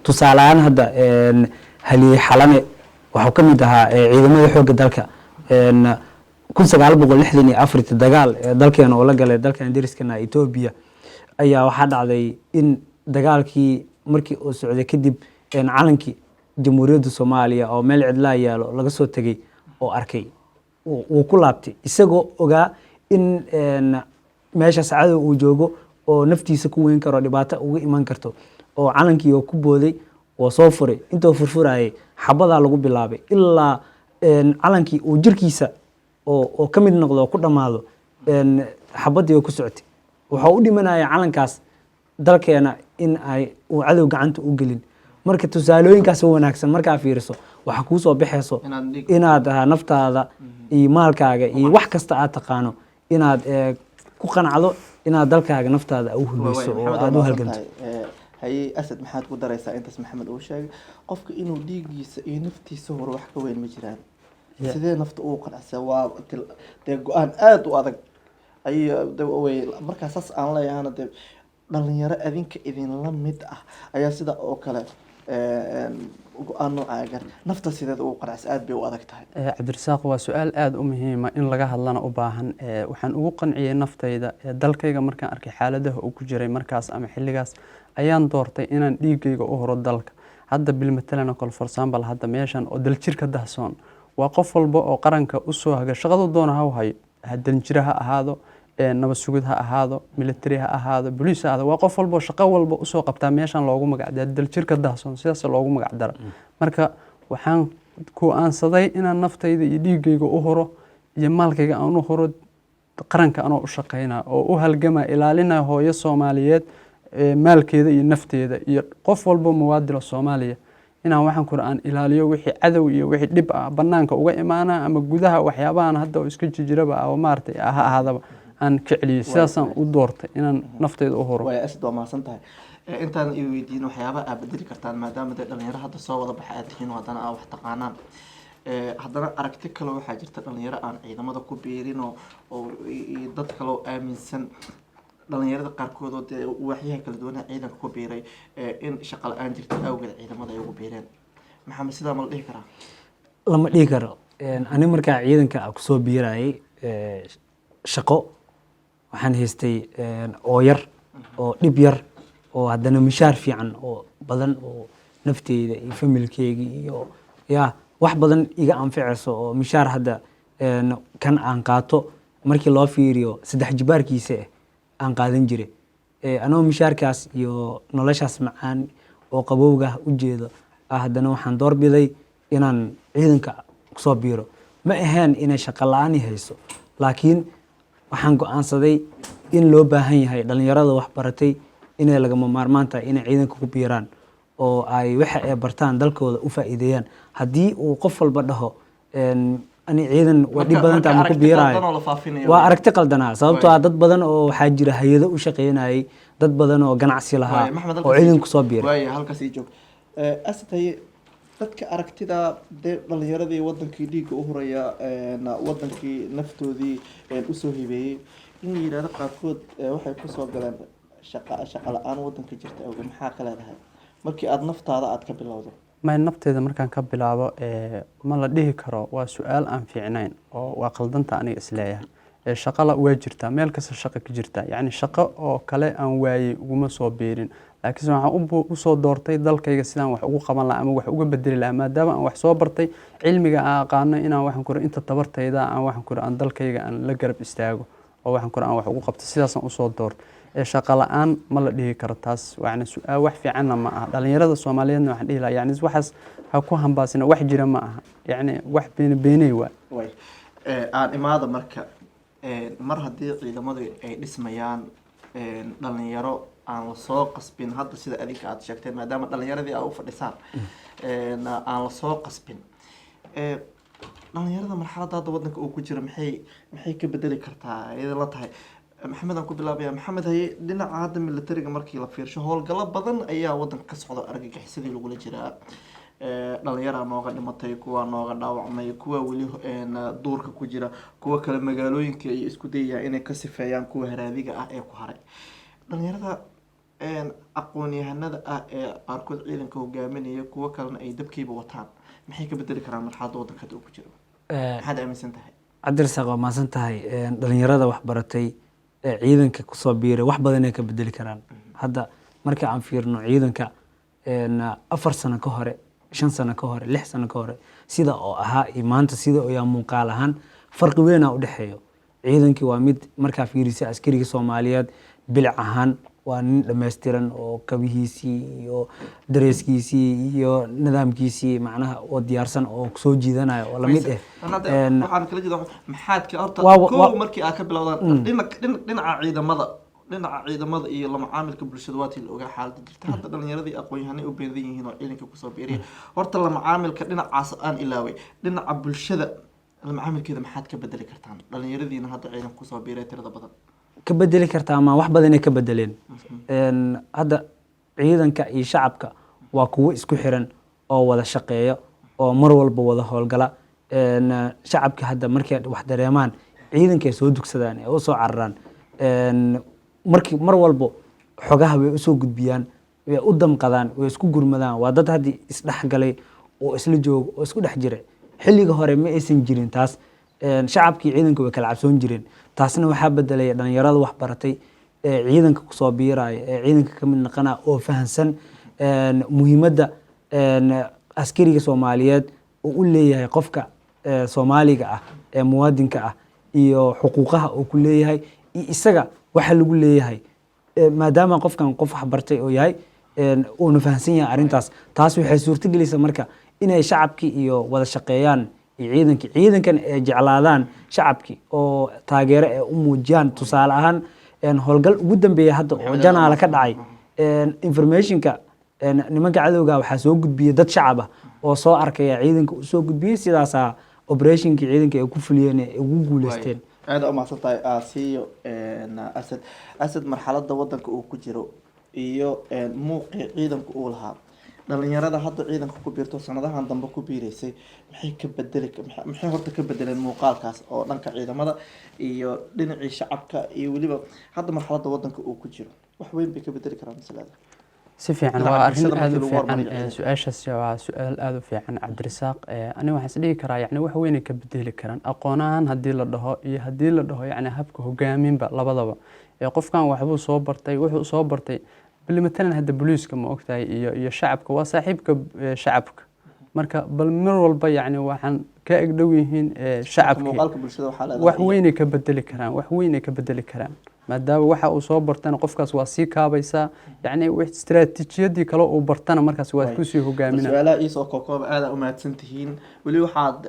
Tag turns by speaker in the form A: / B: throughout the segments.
A: tusaaleaan hadda haliyey xalane waxuu ka mid ahaa ciidamada xoogga dalka 1964 dagaal dalkeena oo la galay dalkan dariskana Ethiopia ayaa waxaa dhacday in dagaalkii markii uu socday kadib calankii jamhuuriyadda Soomaaliya oo meel cidla yaalo laga soo tagay oo arkay uu ku laabtay isagoo ogaa in meesha saacada uu joogo oo naftiisa ku weyn karo dhibaato uga iman karto oo calankii oo ku booday oo soo furay intuu furfurayay xabada lagu bilaabay ilaa calankii uu jirkiisa oo ka mid noqdo oo ku dhamaado xabadii oo ku socotay waxa uu dhimanaya calankaas dalkeena in ay uu cadow gacanta u gelin marka tusaalooyinkaas wanaagsan marka fiiriso waxa ku soo baxayso inaad naftaada iyo maalkaaga iyo wax kasta aad taqaano inaad ku qanacdo inaad dalkaaga naftaada u hubiso oo aad u halganto
B: hay asad maxaad ku daraysaa intaas maxamed uu sheegay qofka inuu dhiigiisa iyo naftiisa hor wax ka weyn ma jiraan sidee nafta uu qanacsaa waa go'aan aad u adag ay markaas aan leeyahana dhalinyaro adinka idin la mid ah ayaa sida oo kale go'aan nooca nafta sideed uu qanacsaa aad bay u adag tahay
C: cabdirasaaq waa su'aal aad u muhiim ah in laga hadlana u baahan waxaan ugu qanciyay naftayda dalkayga markaan arkay xaaladaha uu ku jiray markaas ama xilligaas ayaan doortay inaan dhiigayga u horo dalka hadda bilmatalan oo kale for example hadda meeshan oo daljirka dahsoon waa qof walba oo qaranka u soo haga shaqadu doona ha hayo daljira ha ahaado nabad sugid ha ahaado military ha ahaado police ha ahaado waa qof walba shaqo walba u soo qabtaa meeshan loogu magacdaray daljirka dahsoon sidaas loogu magacdaro marka waxaan ku aansaday inaan naftayda iyo dhiigayga u horo iyo maalkayga aan u horo qaranka anoo u shaqeynaa oo u halgama ilaalinaa hooyo Soomaaliyeed maalkeeda iyo nafteeda iyo qof walba muwaadin Soomaaliya inaan waxaan Qur'aan ilaaliyo wixii cadow iyo wixii dhib ah banaanka uga imaana ama gudaha waxyaabahan hadda oo iska jiraba oo maartay ahaadaba aan ka celiyo sidaasan u doortay inaan naftayda u horo
B: way asad waa maasantahay intaan ii weydiin waxyaabo aad bedeli kartaan maadaama dhalinyaro hadda soo wada baxay aad tihiin hadana wax taqaanaan haddana aragti kale waxaa jirta dhalinyaro aan ciidamada ku biirin oo dad kale oo aaminsan dhalinyarada qaarkood oo waxyaha kala duwan ciidanka ku biiray in shaqo la'aan jirta awgeed ciidamada ay ugu biireen maxamed sidaa ma la dhihi karaa
A: lama dhihi karo ani markaa ciidanka ku soo biirayay shaqo waxaan haystay oo yar oo dhib yar oo haddana mishaar fiican oo badan oo nafteyda iyo familkeyga iyo wax badan iga anficayso oo mishaar hadda kan aan qaato markii loo fiiriyo 3 jibaarkiisa aan qaadan jiray anoo mishaarkaas iyo noloshaas macaan oo qabowga u jeedo haddana waxaan doorbiday inaan ciidanka ku soo biiro ma ahaan inay shaqo la'aan hayso laakiin waxaan go'aansaday in loo baahan yahay dhalinyarada wax baratay inay lagama maarmaan tahay inay ciidanka ku biiraan oo ay waxa ay bartaan dalkooda u faa'iideeyaan haddii uu qof walba dhaho ani ciidan waa dhib badan tahay ku biiraayo waa aragti qaldanaa sababtoo ah dad badan oo waxaa jira hay'ado u shaqeynayay dad badan oo ganacsi lahaa oo ciidan ku soo biiray
B: way halkaas ii joog asatay dadka aragtida dhalinyaradii wadankii dhiigga u horaya wadankii naftoodii u soo hibeeyay in yiraahdo qaarkood waxay ku soo galeen shaqo la'aan wadanka jirta oo maxaa kala leedahay markii aad naftaada aad ka bilowdo
C: ma nafteeda markaan ka bilaabo ma la dhihi karo waa su'aal aan fiicnayn oo waa qaldanta aniga isleeyahay shaqo la waa jirta meel kasta shaqo ka jirta yani shaqo oo kale aan waayay uguma soo beerin laakiin waxaan u soo doortay dalkayga sidaan wax ugu qaban lahaa ama wax uga bedeli lahaa maadaama aan wax soo bartay cilmiga aan aqaano inaan waxaan ku inta tabartayda aan waxaan ku aan dalkayga aan la garab istaago oo waxaan ku aan wax ugu qabto sidaas aan u soo doortay shaqo la'aan ma la dhihi karo taas waana su'aal wax fiican ma aha dhalinyarada Soomaaliyeedna waxaan dhihi lahaa yani waxaas ha ku hambaasina wax jira ma aha yani wax beenay
B: way aan imaado marka mar haddii ciidamadu ay dhismayaan dhalinyaro aan la soo qasbin hadda sida adinka aad sheegteen maadaama dhalinyaradii aad u fadhisaan aan la soo qasbin dhalinyarada marxaladda hadda wadanka uu ku jira maxay ka bedeli kartaa iyada la tahay maxamed aan ku bilaabaya maxamed haye dhinaca hadda militariga markii la fiirsho howlgallo badan ayaa wadanka ka socda argagixisadii lagula jiraa dhalinyara nooga dhimatay kuwa nooga dhaawacmay kuwa weli duurka ku jira kuwa kale magaalooyinka ay isku dayayaan inay ka sifeeyaan kuwa haraadiga ah ee ku haray dhalinyarada aqoon-yahanada ah ee qaarkood ciidanka hogaaminaya kuwo kalena ay dabkiiba wataan maxay ka bedeli karaan marxaladda waddanka hadda uu ku jiro maxaad aaminsan tahay
A: cabdirasaaq waa mahadsan tahay dhalinyarada wax baratay ee ciidanka kusoo biiray wax badan ay ka bedeli karaan hadda marka aan fiirno ciidanka 4 sano ka hore 5 sano ka hore 6 sano ka hore sida oo ahaa iyo maanta sida oo yaa muuqaal ahaan farqi weyn u dhexeeyo ciidankii waa mid markaa fiirisay askariga Soomaaliyeed bilic ahaan waa nin dhameystiran oo kabihiisii iyo dareeskiisii iyo nidaamkiisii macnaha oo diyaarsan oo soo jiidanayo oo la mid
B: waxaan kala jeedaa maxaad ka horta markii aad ka bilowdaan dhinaca ciidamada iyo la macaamilka bulshada waa tii la ogaa xaaladda jirta hadda dhalinyaradii aqoon-yahanay u beedan yihiin oo ciidanka kusoo biiriya horta la macaamilka dhinacaas aan ilaaway dhinaca bulshada la macaamilkeeda maxaad ka bedeli kartaan dhalinyaradiina hadda ciidanka kusoo biiray tirada badan
A: ka bedeli kartaa ama wax badan ay ka bedeleen hadda ciidanka iyo shacabka waa kuwo isku xiran oo wada shaqeeya oo mar walba wada howlgala shacabka hadda markay wax dareemaan ciidanka ay soo dugsadaan ee u soo cararaan markii mar walba xogaha way u soo gudbiyaan way u damqadaan way isku gurmadaan waa dad hadda isdhexgalay oo isla joogo oo isku dhex jira xilliga hore ma aysan jirin taas shacabkii ciidanka way kala cabsoon jireen taasna waxaa bedelay dhalinyarada wax baratay ee ciidanka kusoo biiraya ee ciidanka ka mid noqonaya oo fahansan muhiimadda askariga Soomaaliyeed oo u leeyahay qofka Soomaaliga ah ee muwaadinka ah iyo xuquuqaha uu ku leeyahay isaga waxa lagu leeyahay maadaama qofkan qof wax bartay oo yahay uu fahansan yahay arintaas taas waxay suurto gelisay marka inay shacabkii iyo wada shaqeeyaan ciidankan ay jeclaadaan shacabkii oo taageero ay u muujiyaan tusaale ahaan howlgal ugu dambeeya hadda oo janaala ka dhacay informationka nimanka cadowga waxaa soo gudbiyay dad shacab ah oo soo arkaya ciidanka u soo gudbiyay sidaas operationkii ciidanka ay ku fuliyeen ay ugu guuleysteen
B: aad u mahadsantahay Asiyo asad marxaladda waddanka uu ku jiro iyo muuqii ciidanka uu lahaa dhalinyarada hadda ciidanka ku biirto sanadahan dambe ku biireysay maxay horta ka bedeleen muuqaalkaas oo dhanka ciidamada iyo dhinacii shacabka iyo weliba hadda marxaladda waddanka uu ku jiro wax weyn bay ka bedeli karaan masalada
C: si fiican waa arrin aad u fiican su-aashaas waa su-aal aad u fiican Cabdirasaaq aniga waxaan is dhihi karaa yani wax weyn ay ka bedeli karaan aqoonahan haddii la dhaho iyo haddii la dhaho yani habka hogaaminba labadaba qofkan waxbuu soo bartay wuxuu soo bartay بالمثلا هذا بوليسك ما أكتاي يشعبك وصاحبك شعبك مركا بالمر والبا يعني وحن كأقدويهن شعبك وحويني كبدل كلام وحويني كبدل كلام ما دام وحا أصاب برتنا قفكاس واسيكا بيسا يعني واحد استراتيجية دي كلا وبرتنا مركز واسكوسي هو جامنا
B: ولا إيسو كوكوب هذا وما تنتهين ولي واحد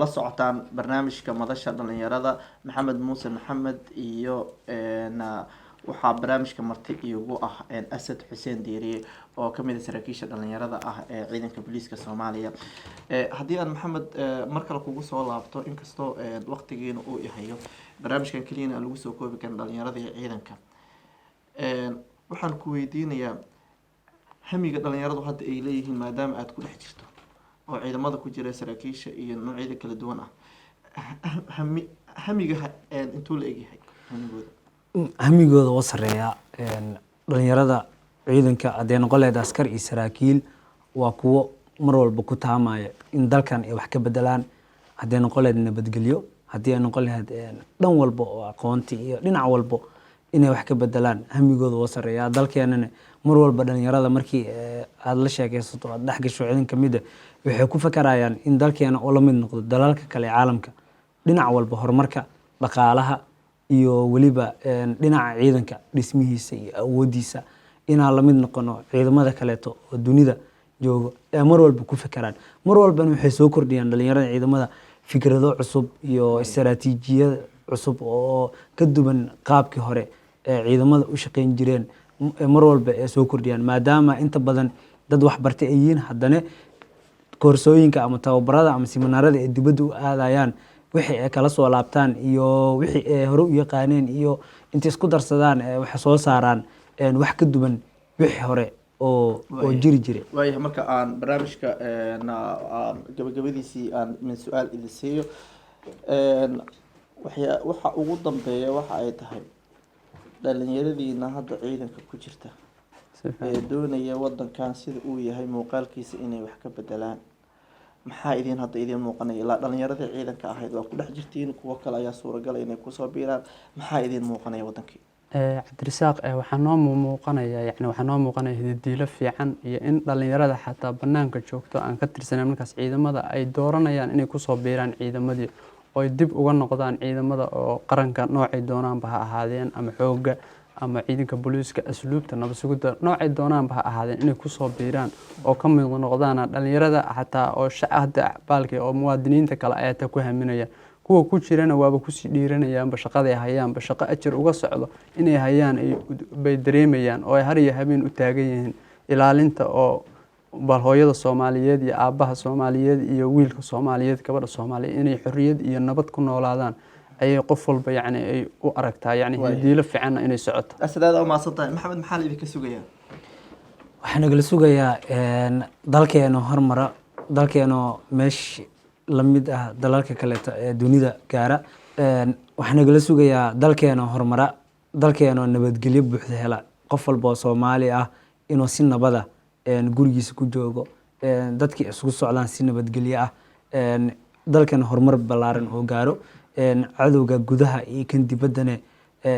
B: لصعتان برنامج كمدشر دلنيارada محمد موسى محمد إيو waxaa barnaamijka marti iigu ah Asad Xuseen Diiriye oo ka mid ah saraakiisha dhalinyarada ah ee ciidanka booliiska Soomaaliya haddii aan Maxamed mar kale kugu soo laabto inkastoo waqtigeena uu yahayo barnaamijkan kaliya aan lagu soo koobi karin dhalinyarada iyo ciidanka waxaan ku weydiinayaa hamiga dhalinyaradu hadda ay leeyihiin maadaama aad ku dhex jirto oo ciidamada ku jira saraakiisha iyo noocyada kala duwan ah hamiga intuu la egyahay hamigooda
A: hamigooda waa sareeyaa dhalinyarada ciidanka hadday noqon lahayd askar iyo saraakiil waa kuwo mar walba ku taamaya in dalkan ay wax ka bedelaan hadday noqon lahayd nabadgelyo haddii ay noqon lahayd dhan walba oo aqoonti iyo dhinac walba inay wax ka bedelaan hamigooda waa sareeyaa dalkeenana mar walba dhalinyarada markii aad la sheekaysato aad dhex gasho ciidan ka mid ah waxay ku fakarayaan in dalkeena oo la mid noqdo dalalka kale ee caalamka dhinac walba horumarka dhaqaalaha iyo waliba dhinaca ciidanka dhismihiisa iyo awoodiisa inaan la mid noqono ciidamada kaleeto oo dunida joogo ee mar walba ku fakaraan mar walbana waxay soo kordhiyaan dhalinyarada ciidamada fikrado cusub iyo istaraatiijiyad cusub oo ka duwan qaabkii hore ee ciidamada u shaqeyn jireen mar walba ay soo kordhiyaan maadaama inta badan dad wax bartay ay yihiin haddana koorsooyinka ama tababarada ama siminaarada ay dibadda u aadayaan wixii ay kala soo laabtaan iyo wixii ay hore u yaqaaneen iyo inta isku darsadaan waxa soo saaraan wax ka duwan wixii hore oo jiri jiray
B: waayahay marka aan barnaamijka gabagabadiisii aan min su-aal idin siiyo waxa ugu dambeeya waxa ay tahay dhalinyaradiina hadda ciidanka ku jirta doonaya wadankan sida uu yahay muuqaalkiisa inay wax ka bedelaan, maxaa idin hadda idin muuqanaya? ilaa dhalinyaradii ciidanka ahayd waa ku dhex jirtiin, kuwo kale ayaa suuragal inay kusoo biiraan, maxaa idin muuqanaya wadankii?
C: cabdirasaaq waxaa noo muuqanaya yani waxaa noo muuqanaya hididiilo fiican iyo in dhalinyarada xataa banaanka joogto aan ka tirsaneyn markaas ciidamada ay dooranayaan inay kusoo biiraan ciidamadii oo ay dib uga noqdaan ciidamada oo qaranka noocay doonaanba ha ahaadeen ama xooga ama ciidanka booliiska asluubta nabad sugidda noocay doonaanba ha ahaadeen inay kusoo biiraan oo ka mid noqdaan dhalinyarada xataa oo shacabda baalkii oo muwaadiniinta kale ayaa ta ku haminaya kuwa ku jirana waaba kusii dhiiranayaanba shaqaday hayaanba shaqo ajar uga socdo inay hayaan bay dareemayaan oo ay har iyo habeen u taagan yihiin ilaalinta oo bal hooyada Soomaaliyeed iyo aabaha Soomaaliyeed iyo wiilka Soomaaliyeed gabadha Soomaaliyeed inay xorriyad iyo nabad ku noolaadaan ayay qof walba yani ay u aragtaa yani hidiilo fiican inay socoto.
B: asadaada ma santahay maxamed, maxaa la idinka sugayaa?
A: waxaan nagala sugayaa dalkeena hormara, dalkeena meesh lamid ah dalalka kaleeto ee dunida gaara. waxaan nagala sugayaa dalkeena hormara, dalkeena nabadgelyo buuxda hela, qof walba oo Soomaali ah inuu si nabada gurigiisa ku joogo, dadkii isugu socdaan si nabadgelyo ah, dalkeena horumar ballaaran oo gaaro, cadowga gudaha iyo kan dibaddana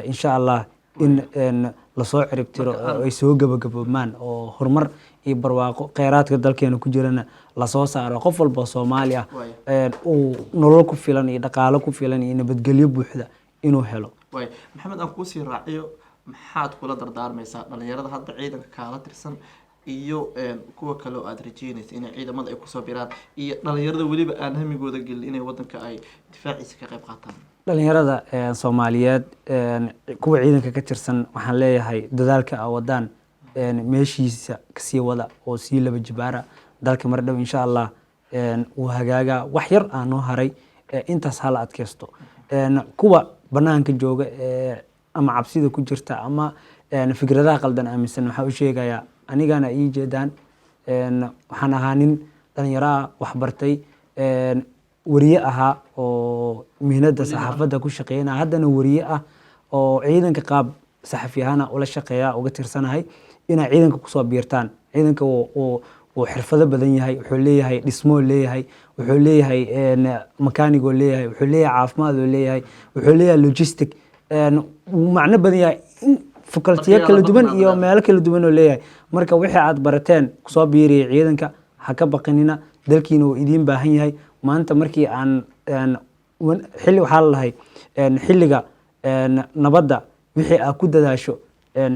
A: insha Allah in lasoo cirib tiro oo ay soo gabagaboobmaan oo horumar iyo barwaaqo kheyraadka dalkeena ku jirana lasoo saaro, qof walba Soomaali ah uu nolol ku filan iyo dhaqaale ku filan iyo nabadgelyo buuxda inuu helo.
B: maxamed, aan kuusii raaciyo, maxaad kula dardaarmaysaa dhalinyarada hadda ciidanka kaala tirsan iyo kuwa kale oo aad rajeynaysa inay ciidamada ay kusoo biraan iyo dhalinyarada weliba aan hamigooda gelin inay wadanka ay difaaciisa ka qayb qaataan?
A: dhalinyarada Soomaaliyeed kuwa ciidanka ka tirsan waxaan leeyahay dadaalka ay wadaan meeshiisa kasii wada oo sii laba jibaara, dalka mar dhow insha Allah uu hagaaga, wax yar aan noo haray, intaas hala adkaysto. kuwa banaanka jooga ama cabsida ku jirta ama fikradaha qaldan aaminsan waxaa u sheegayaa anigana ii jeedaan, waxaan ahaa nin dhalinyaro ah wax bartay, wariye ahaa oo mihnada saxaafadda ku shaqeynaya, haddana wariye ah oo ciidanka qaab saxafi ahaana ula shaqeeya uga tirsanahay. inay ciidanka kusoo biirtaan, ciidanka uu xirfado badan yahay, wuxuu leeyahay dhismo leeyahay, wuxuu leeyahay makaanigo leeyahay, wuxuu leeyahay caafimaad leeyahay, wuxuu leeyahay logistic, macno badan yahay, facultiyo kala duwan iyo meelo kala duwan oo leeyahay. marka wixii aad barateen kusoo biiriyay ciidanka ha ka baqinina, dalkiina uu idiin baahan yahay. maanta markii aan xilli waxaa la lahay xilliga nabadda wixii aad ku dadaasho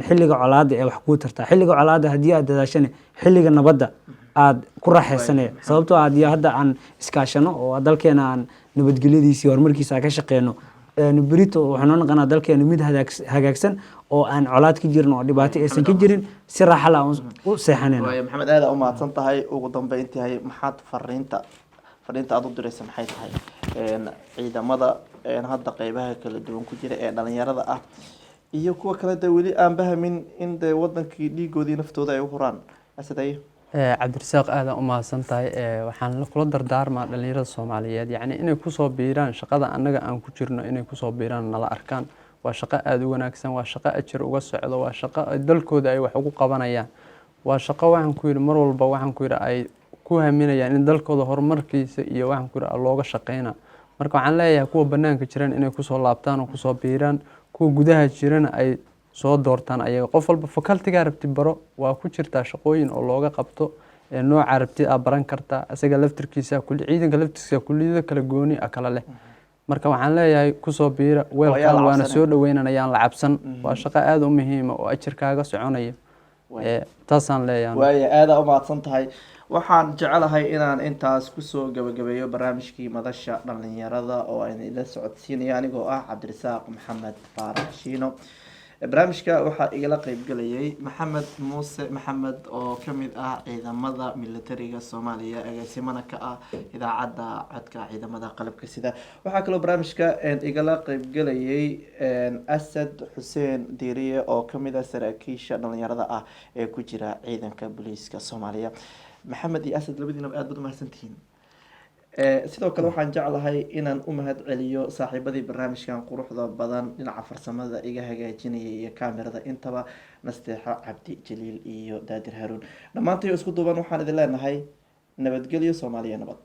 A: xilliga colaada ee wax kuu tartaa, xilliga colaada haddii aad dadaashane xilliga nabadda aad ku raaxaysanaya, sababtoo haddii hadda aan iskaashano oo dalkeena aan nabadgelyadiisii horumarkiisa ka shaqeyno, berito waxaan noo noqonaa dalkeena mid hagaagsan oo aan colaad ka jirin oo dhibaato aysan ka jirin, si raaxa la u seexanayna.
B: maxamed, aad u mahadsan tahay. ugu dambeyntii maxaad fariinta aad u diraysa maxay tahay ciidamada hadda qeybaha kala duwan ku jira ee dhalinyarada ah iyo kuwa kale de weli aan bahamin in de wadankii dhiigoodii naftooda ay u huraan? asadaye
C: cabdirasaaq aad u mahadsan tahay. waxaan kula dardaarmaa dhalinyarada Soomaaliyeed yani inay kusoo biiraan shaqada annaga aan ku jirno, inay kusoo biiraan nala arkaan. waa shaqo aad u wanaagsan, waa shaqo ajar uga socdo, waa shaqo dalkooda ay wax ugu qabanayaan, waa shaqo waxaan ku yidhi mar walba waxaan ku yidhi ay ku haminayaan in dalkooda horumarkiisa iyo waxaan ku yidhi looga shaqeyna. marka waxaan leeyahay kuwa banaanka jiran inay kusoo laabtaan oo kusoo biiraan, kuwa gudaha jirana ay soo doortaan ayaga. qof walba facultiga rabti baro, waa ku jirtaa shaqooyin oo looga qabto, nooca rabti aad baran kartaa, isaga laftirkiisa ciidanka laftirkiisa kulliyada kala gooni ah kala leh. marka waxaan leeyahay kusoo biira, weelkaan waana soo dhaweynanayaan la cabsan, waa shaqo aad u muhiima oo ajarkaaga soconaya. taasaan leeyahay.
B: waaya, aad u mahadsan tahay. waxaan jecelahay inaan intaas kusoo gabagabeeyo barnaamijkii madasha dhalinyarada oo aan ila socodsiinaya anigoo ah Cabdirasaaq Maxamed Faarax Shiino. barnaamijka waxaa igala qeybgalayay Maxamed Muuse Maxamed oo kamid ah ciidamada militariga Soomaaliya, agaasimana ka ah idaacadda codka ciidamada qalabka sida. waxaa kaloo barnaamijka igala qeybgalayay Asad Xuseen Diiriye oo kamid ah saraakiisha dhalinyarada ah ee ku jira ciidanka booliiska Soomaaliya. maxamed iyo Asad labadiinaba aad baad u mahadsantihiin. sidoo kale waxaan jeclahay inaan u mahad celiyo saaxiibadii barnaamijkan quruxda badan dhinaca farsamada iga hagaajinayay iyo kaamirada intaba nasteexa cabdi jaliil iyo daadir haruun dhammaantay isku duuban waxaan idin leenahay nabadgelyo soomaaliya nabad